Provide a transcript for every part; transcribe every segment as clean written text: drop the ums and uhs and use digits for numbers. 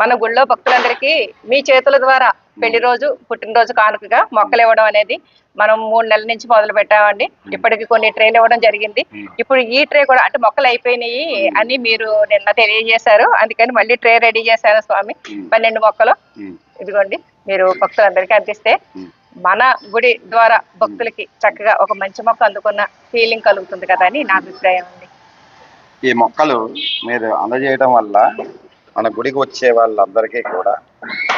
మన గుళ్ళో భక్తులందరికీ మీ చేతుల ద్వారా పెళ్లి రోజు పుట్టినరోజు కానుకగా మొక్కలు ఇవ్వడం అనేది మనం 3 నెలల నుంచి మొదలు పెట్టామండి. ఇప్పటికి కొన్ని ట్రేలు ఇవ్వడం జరిగింది. ఇప్పుడు ఈ ట్రే కూడా అంటే మొక్కలు అయిపోయినాయి అని మీరు నిన్న తెలియజేశారు. అందుకని మళ్ళీ ట్రే రెడీ చేశాను స్వామి. 12 మొక్కలు ఇదిగోండి మీరు భక్తులందరికీ అందిస్తే మన గుడి ద్వారా భక్తులకి చక్కగా ఒక మంచి మొక్క అందుకున్న ఫీలింగ్ కలుగుతుంది కదా అని నా అభిప్రాయం అండి. ఈ మొక్కలు మీరు అందజేయడం వల్ల మన గుడికి వచ్చే వాళ్ళందరికీ కూడా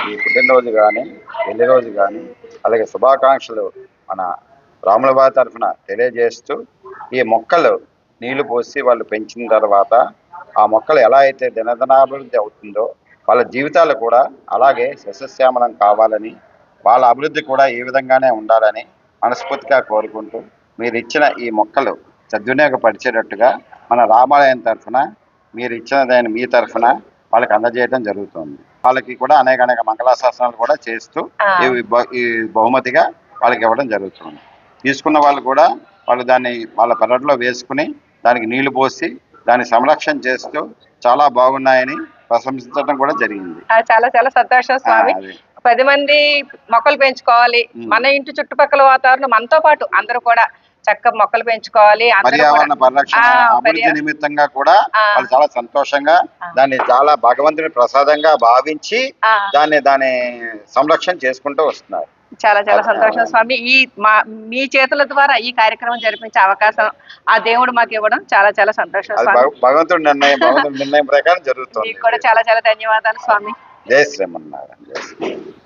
ఈ పుట్టినరోజు కానీ పెళ్లి రోజు కానీ అలాగే శుభాకాంక్షలు మన రాముల వారి తరఫున తెలియజేస్తూ ఈ మొక్కలు నీళ్లు పోసి వాళ్ళు పెంచిన తర్వాత ఆ మొక్కలు ఎలా అయితే దినదినాభివృద్ధి అవుతుందో వాళ్ళ జీవితాలు కూడా అలాగే సస్యశ్యామలం కావాలని వాళ్ళ అభివృద్ధి కూడా ఈ విధంగానే ఉండాలని మనస్ఫూర్తిగా కోరుకుంటూ మీరు ఇచ్చిన ఈ మొక్కలు సద్వినియోగపరిచేటట్టుగా మన రామాలయం తరఫున మీరు ఇచ్చిన దాన్ని మీ తరఫున వాళ్ళకి అందజేయడం జరుగుతుంది. వాళ్ళకి కూడా అనేక మంగళాశాసనాలు కూడా చేస్తూ ఈ బహుమతిగా వాళ్ళకి ఇవ్వడం జరుగుతుంది. తీసుకున్న వాళ్ళు కూడా వాళ్ళు దాన్ని వాళ్ళ పెరట్లో వేసుకుని దానికి నీళ్లు పోసి దాన్ని సంరక్షణ చేస్తూ చాలా బాగున్నాయని ప్రశంసించడం కూడా జరిగింది. చాలా చాలా సంతోషం స్వామి. 10 మంది మొక్కలు పెంచుకోవాలి, మన ఇంటి చుట్టుపక్కల వాతావరణం మనతో పాటు అందరూ కూడా చక్కగా మొక్కలు పెంచుకోవాలి, పర్యావరణ పరిరక్షణ అభివృద్ధి నిమిత్తంగా కూడా వాళ్ళు చాలా సంతోషంగా దాన్ని చాలా భగవంతుని ప్రసాదంగా భావించి దాన్ని సంరక్షణ చేసుకుంటూ వస్తున్నారు. చాలా చాలా సంతోషం స్వామి. మీ చేతుల ద్వారా ఈ కార్యక్రమం జరిపించే అవకాశం ఆ దేవుడు మాకు ఇవ్వడం చాలా చాలా సంతోషం. భగవంతుడి నిర్ణయం ప్రకారం జరుగుతుంది. మీకు కూడా చాలా చాలా ధన్యవాదాలు స్వామి. జై శ్రీమన్నారాయణ.